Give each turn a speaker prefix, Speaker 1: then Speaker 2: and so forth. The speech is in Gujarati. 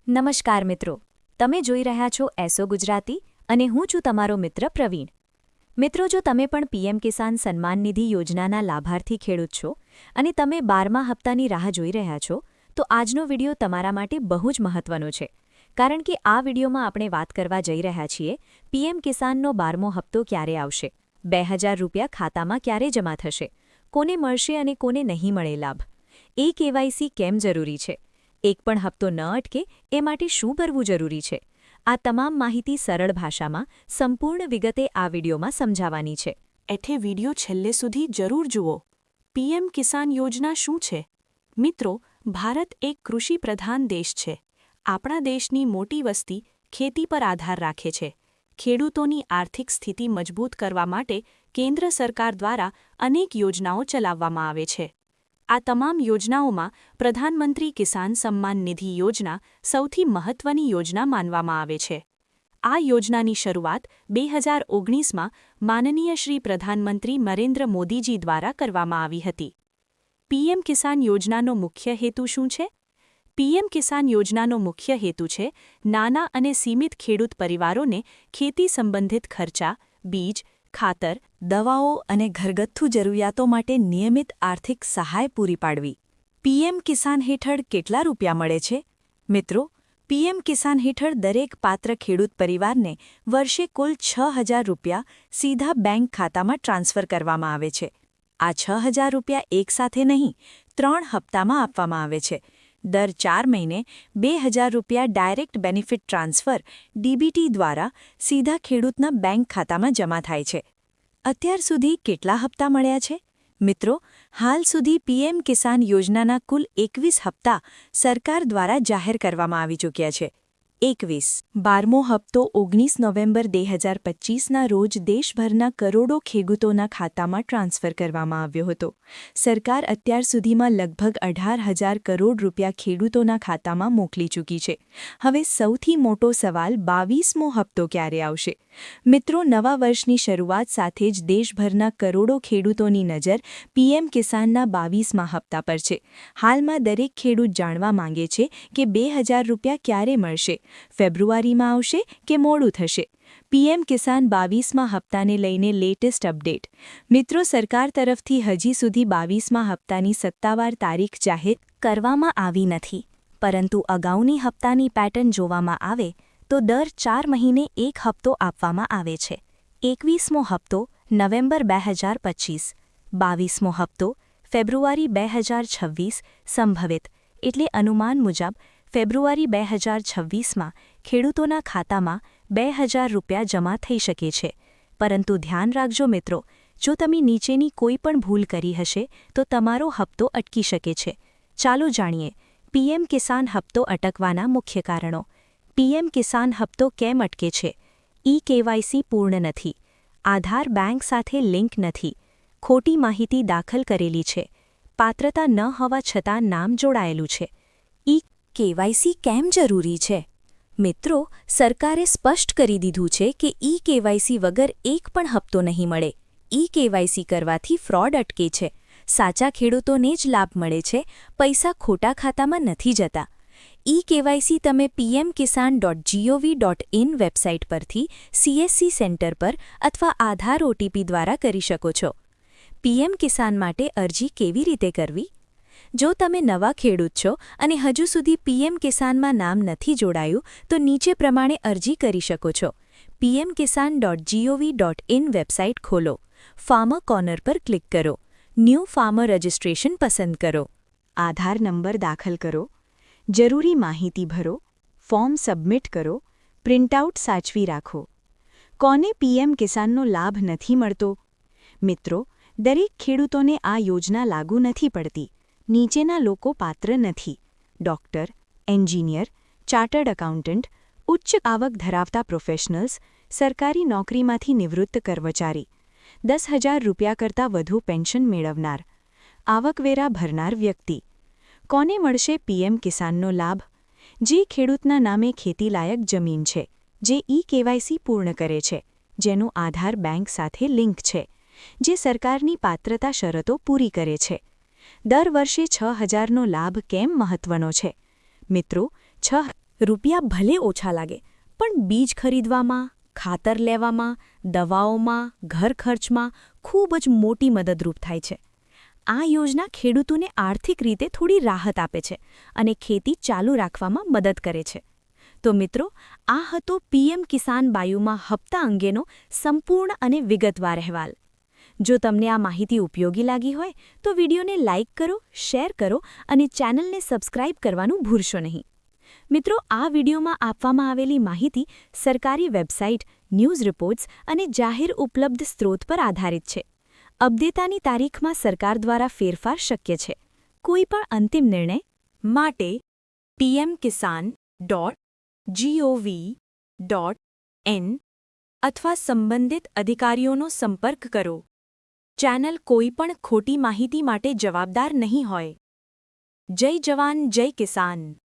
Speaker 1: નમસ્કાર મિત્રો, તમે જોઈ રહ્યા છો એસો ગુજરાતી અને હું છું તમારો મિત્ર પ્રવીણ. મિત્રો, જો તમે પણ પીએમ કિસાન સન્માન નિધિ યોજનાના લાભાર્થી ખેડૂત છો અને તમે 12મા હપ્તાની રાહ જોઈ રહ્યા છો, તો આજનો વિડિયો તમારા માટે બહુ જ મહત્વનો છે. કારણ કે આ વિડિયોમાં આપણે વાત કરવા જઈ રહ્યા છીએ પીએમ કિસાનનો 12મો હપ્તો ક્યારે આવશે, 2000 રૂપિયા ખાતામાં ક્યારે જમા થશે, કોને મળશે અને કોને નહીં મળે લાભ, એ કેવાયસી કેમ જરૂરી છે, એક પણ હપ્તો ન અટકે એ માટે શું કરવું જરૂરી છે. આ તમામ માહિતી સરળ ભાષામાં સંપૂર્ણ વિગતે આ વિડિયોમાં સમજાવવાની છે.
Speaker 2: એટલે વિડિયો છેલ્લે સુધી જરૂર જુઓ. પીએમ કિસાન યોજના શું છે? મિત્રો, ભારત એક કૃષિ પ્રધાન દેશ છે. આપણા દેશની મોટી વસ્તી ખેતી પર આધાર રાખે છે. ખેડૂતોની આર્થિક સ્થિતિ મજબૂત કરવા માટે કેન્દ્ર સરકાર દ્વારા અનેક યોજનાઓ ચલાવવામાં આવે છે. આ તમામ યોજનાઓમાં પ્રધાનમંત્રી કિસાન સન્માન નિધિ યોજના સૌથી મહત્વની યોજના માનવામાં આવે છે. આ યોજનાની શરૂઆત 2019માં માનનીય શ્રી પ્રધાનમંત્રી નરેન્દ્ર મોદીજી દ્વારા કરવામાં આવી હતી. પીએમ કિસાન યોજનાનો મુખ્ય હેતુ શું છે? પીએમ કિસાન યોજનાનો મુખ્ય હેતુ છે નાના અને સીમિત ખેડૂત પરિવારોને ખેતી સંબંધિત ખર્ચા, બીજ, ખાતર, દવાઓ અને ઘરગથ્થુ જરૂરિયાતો માટે નિયમિત આર્થિક સહાય પૂરી પાડવી. પીએમ કિસાન હેઠળ કેટલા રૂપિયા મળે છે? મિત્રો, પીએમ કિસાન હેઠળ દરેક પાત્ર ખેડૂત પરિવારને વર્ષે કુલ 6000 રૂપિયા સીધા બેંક ખાતામાં ટ્રાન્સફર કરવામાં આવે છે. આ 6000 રૂપિયા એકસાથે નહીં, 3 હપ્તામાં આપવામાં આવે છે. દર 4 મહિને 2000 રૂપિયા ડાયરેક્ટ બેનિફિટ ટ્રાન્સફર ડીબીટી દ્વારા સીધા ખેડૂતના બેંક ખાતામાં જમા થાય છે. અત્યાર સુધી કેટલા હપ્તા મળ્યા છે? મિત્રો, હાલ સુધી પીએમ કિસાન યોજનાના કુલ 21 હપ્તા સરકાર દ્વારા જાહેર કરવામાં આવી ચૂક્યા છે. 12મો હપ્તો 19 નવેમ્બર 2025ના રોજ દેશભરના કરોડો ખેડૂતોના ખાતામાં ટ્રાન્સફર કરવામાં આવ્યો હતો. સરકાર અત્યાર સુધીમાં લગભગ 18,000 કરોડ રૂપિયા ખેડૂતોના ખાતામાં મોકલી ચૂકી છે. હવે સૌથી મોટો સવાલ 22મો હપ્તો ક્યારે આવશે? મિત્રો, નવા વર્ષની શરૂઆત સાથે જ દેશભરના કરોડો ખેડૂતોની નજર પીએમ કિસાનના 22મા હપ્તા પર છે. હાલમાં દરેક ખેડૂત જાણવા માંગે છે કે 2000 રૂપિયા ક્યારે મળશે, ફેબ્રુઆરીમાં આવશે કે મોડું થશે. પીએમ કિસાન 22મા હપ્તાને લઈને લેટેસ્ટ અપડેટ. મિત્રો, સરકાર તરફથી હજી સુધી 22મા હપ્તાની સત્તાવાર તારીખ જાહેર કરવામાં આવી નથી, પરંતુ અગાઉની હપ્તાની પેટર્ન જોવામાં આવે તો દર 4 મહિને એક હપ્તો આપવામાં આવે છે. 21મો હપ્તો નવેમ્બર 2025, 22મો હપ્તો ફેબ્રુઆરી 2026 સંભવિત, એટલે અનુમાન મુજબ ફેબ્રુઆરી 2026માં ખેડૂતોના ખાતામાં 2000 રૂપિયા જમા થઈ શકે છે. પરંતુ ધ્યાન રાખજો મિત્રો, જો તમે નીચેની કોઈ પણ ભૂલ કરી હશે તો તમારો હપ્તો અટકી શકે છે. ચાલો જાણીએ પીએમ કિસાન હપ્તો અટકવાના મુખ્ય કારણો. પીએમ કિસાન હપ્તો કેમ અટકે છે? કેવાયસી પૂર્ણ નથી, આધાર બેંક સાથે લિંક નથી, ખોટી માહિતી દાખલ કરેલી છે, પાત્રતા ન હોવા છતાં નામ જોડાયેલું છે. કેવાયસી કેમ જરૂરી છે? મિત્રો, સરકારે સ્પષ્ટ કરી દીધું છે કે કેવાયસી વગર એક પણ હપ્તો નહીં મળે. કેવાયસી કરવાથી ફ્રોડ અટકે છે, સાચા ખેડૂતોને જ લાભ મળે છે, પૈસા ખોટા ખાતામાં નથી જતા. કેવાયસી તમે pmkisan.gov.in વેબસાઇટ પરથી CSC સેન્ટર પર અથવા આધાર OTP દ્વારા કરી શકો છો. પીએમ કિસાન માટે અરજી કેવી રીતે કરવી? જો તમે નવા ખેડૂત છો અને હજુ સુધી પીએમ કિસાનમાં નામ નથી જોડાયું તો નીચે પ્રમાણે અરજી કરી શકો છો. pmkisan.gov.in વેબસાઇટ ખોલો, ફાર્મર કોર્નર પર ક્લિક કરો, ન્યૂ ફાર્મર રજિસ્ટ્રેશન પસંદ કરો, આધાર નંબર દાખલ કરો, જરૂરી માહિતી ભરો, ફોર્મ સબમિટ કરો, પ્રિન્ટઆઉટ સાચવી રાખો. કોને પીએમ કિસાનનો લાભ નથી મળતો? મિત્રો, દરેક ખેડૂતોને આ યોજના લાગુ નથી પડતી. નીચેના લોકો પાત્ર નથી: ડોક્ટર, એન્જિનિયર, ચાર્ટર્ડ એકાઉન્ટન્ટ, ઉચ્ચ આવક ધરાવતા પ્રોફેશનલ્સ, સરકારી નોકરીમાંથી નિવૃત્ત કર્મચારી, 10,000 રૂપિયા કરતાં વધુ પેન્શન મેળવનાર, આવકવેરા ભરનાર વ્યક્તિ. કોને મળશે પીએમ કિસાનનો લાભ? જે ખેડૂતના નામે ખેતીલાયક જમીન છે, જે કેવાયસી પૂર્ણ કરે છે, જેનું આધાર બેંક સાથે લિંક છે, જે સરકારની પાત્રતા શરતો પૂરી કરે છે. દર વર્ષે 6000નો લાભ કેમ મહત્વનો છે? મિત્રો,
Speaker 1: રૂપિયા ભલે ઓછા લાગે, પણ બીજ ખરીદવામાં, ખાતર લેવામાં, દવાઓમાં, ઘર ખર્ચમાં ખૂબ જ મોટી મદદરૂપ થાય છે. આ યોજના ખેડૂતોને આર્થિક રીતે થોડી રાહત આપે છે અને ખેતી ચાલુ રાખવામાં મદદ કરે છે. તો મિત્રો, આ હતો પીએમ કિસાન બાયુમા હપ્તા અંગેનો સંપૂર્ણ અને વિગતવાર અહેવાલ. જો તમને આ માહિતી ઉપયોગી લાગી હોય તો વિડીયોને લાઇક કરો, શેર કરો અને ચેનલને સબસ્ક્રાઇબ કરવાનું ભૂલશો નહીં. મિત્રો, આ વિડીયોમાં આપવામાં આવેલી માહિતી સરકારી વેબસાઇટ, ન્યૂઝ રિપોર્ટ્સ અને જાહેર ઉપલબ્ધ સ્ત્રોત પર આધારિત છે. અપડેટની તારીખમાં સરકાર દ્વારા ફેરફાર શક્ય છે. કોઈ પણ અંતિમ નિર્ણય માટે pmkisan.gov.in અથવા સંબંધિત અધિકારીઓનો સંપર્ક કરો. ચેનલ કોઈ પણ ખોટી માહિતી માટે જવાબદાર નહીં હોય. જય જવાન, જય કિસાન.